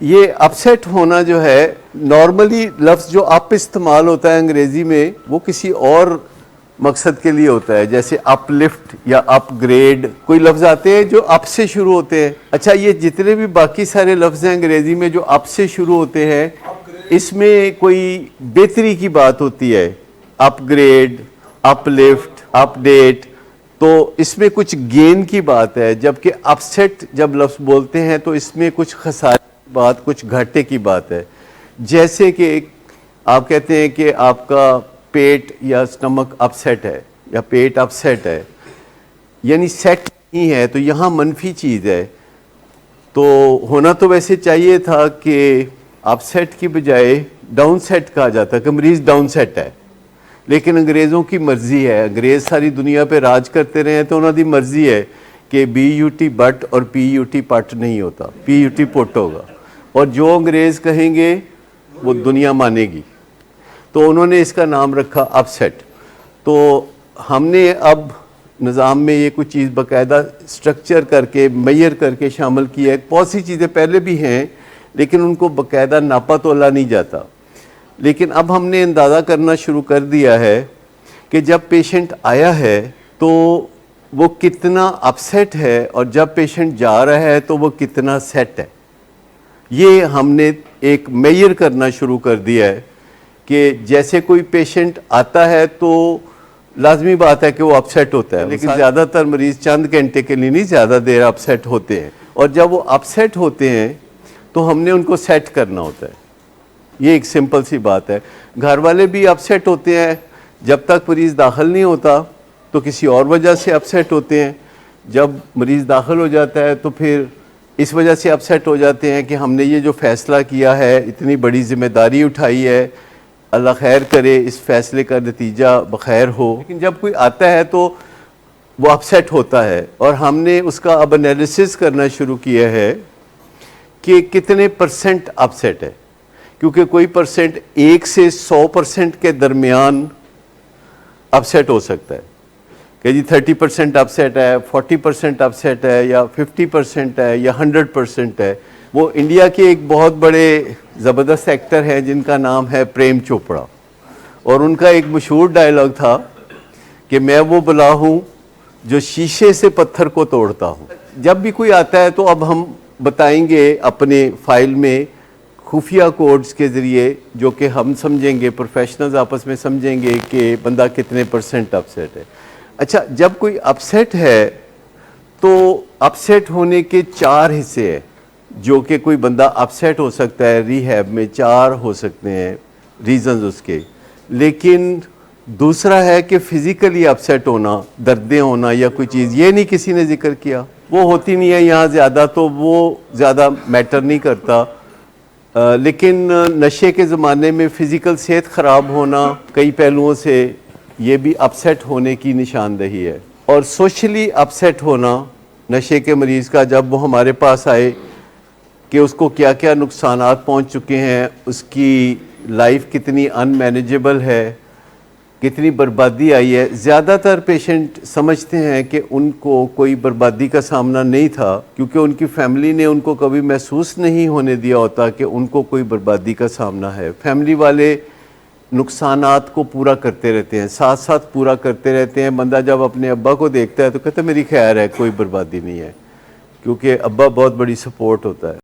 ये अपसेट होना जो है, नॉर्मली लफ्ज़ जो अप इस्तेमाल होता है अंग्रेज़ी में, वो किसी और मकसद के लिए होता है, जैसे अपलिफ्ट या अपग्रेड। कोई लफ्ज़ आते हैं जो अप से शुरू होते हैं। अच्छा, ये जितने भी बाकी सारे लफ्ज़ हैं अंग्रेज़ी में जो अप से शुरू होते हैं, इसमें कोई बेहतरी की बात होती है, अपग्रेड, अपलिफ्ट, अपडेट, तो इसमें कुछ गेन की बात है। जबकि अपसेट जब लफ्ज़ बोलते हैं तो इसमें कुछ खसारे की बात, कुछ घाटे की बात है। जैसे कि आप कहते हैं कि आपका पेट या स्टमक अपसेट है या पेट अपसेट है, यानी सेट नहीं है, तो यहाँ मनफी चीज़ है। तो होना तो वैसे चाहिए था कि अपसेट की बजाय डाउन सेट कहा जाता कि मरीज़ डाउन सेट है, लेकिन अंग्रेज़ों की मर्ज़ी है। अंग्रेज़ सारी दुनिया पे राज करते रहे हैं, तो उन्होंने मर्ज़ी है कि BUT बट और PUT पट नहीं होता, PUT पुट होगा, और जो अंग्रेज़ कहेंगे वो दुनिया मानेगी। तो उन्होंने इसका नाम रखा अपसेट। तो हमने अब निज़ाम में ये कुछ चीज़ बाकायदा स्ट्रक्चर करके, मेजर करके शामिल किया है। बहुत सी चीज़ें पहले भी हैं, लेकिन उनको बाकायदा नापा तोला नहीं जाता। लेकिन अब हमने अंदाज़ा करना शुरू कर दिया है कि जब पेशेंट आया है तो वो कितना अपसेट है, और जब पेशेंट जा रहा है तो वो कितना सेट है। ये हमने एक मेजर करना शुरू कर दिया है कि जैसे कोई पेशेंट आता है तो लाजमी बात है कि वो अपसेट होता है, लेकिन ज़्यादातर मरीज़ चंद घंटे के लिए नहीं, ज़्यादा देर अपसेट होते हैं। और जब वो अपसेट होते हैं तो हमने उनको सेट करना होता है। ये एक सिंपल सी बात है। घर वाले भी अपसेट होते हैं, जब तक मरीज़ दाखिल नहीं होता तो किसी और वजह से अपसेट होते हैं। जब मरीज़ दाखिल हो जाता है तो फिर इस वजह से अपसेट हो जाते हैं कि हमने ये जो फ़ैसला किया है, इतनी बड़ी ज़िम्मेदारी उठाई है, अल्लाह खैर करे, इस फ़ैसले का नतीजा बखैर हो। लेकिन जब कोई आता है तो वो अपसेट होता है, और हमने उसका अब एनालिसिस करना शुरू किया है कि कितने % अपसेट है, क्योंकि कोई परसेंट 1 से 100% के दरमियान अपसेट हो सकता है कि जी 30% अपसेट है, 40% अपसेट है, या 50% है, या 100% है। वो इंडिया के एक बहुत बड़े ज़बरदस्त एक्टर हैं जिनका नाम है प्रेम चोपड़ा, और उनका एक मशहूर डायलॉग था कि मैं वो बला हूँ जो शीशे से पत्थर को तोड़ता हूँ। जब भी कोई आता है तो अब हम बताएंगे अपने फाइल में खुफिया कोड्स के ज़रिए, जो कि हम समझेंगे, प्रोफेशनल्स आपस में समझेंगे कि बंदा कितने % अपसेट है। अच्छा, जब कोई अपसेट है तो अपसेट होने के 4 हिस्से हैं, जो कि कोई बंदा अपसेट हो सकता है रिहैब में, 4 हो सकते हैं रीज़न्स उसके। लेकिन दूसरा है कि फ़िज़िकली अपसेट होना, दर्दें होना या कोई चीज़, ये नहीं किसी ने जिक्र किया, वो होती नहीं है यहाँ ज़्यादा, तो वो ज़्यादा मैटर नहीं करता। लेकिन नशे के ज़माने में फ़िज़िकल सेहत ख़राब होना कई पहलुओं से, ये भी अपसेट होने की निशानदही है। और सोशली अपसेट होना नशे के मरीज़ का, जब वो हमारे पास आए कि उसको क्या क्या नुकसानात पहुंच चुके हैं, उसकी लाइफ कितनी अनमैनेजेबल है, कितनी बर्बादी आई है। ज़्यादातर पेशेंट समझते हैं कि उनको कोई बर्बादी का सामना नहीं था, क्योंकि उनकी फैमिली ने उनको कभी महसूस नहीं होने दिया होता कि उनको कोई बर्बादी का सामना है। फैमिली वाले नुकसानात को पूरा करते रहते हैं, साथ साथ पूरा करते रहते हैं। बंदा जब अपने अब्बा को देखता है तो कहता है मेरी खैर है, कोई बर्बादी नहीं है, क्योंकि अब्बा बहुत बड़ी सपोर्ट होता है।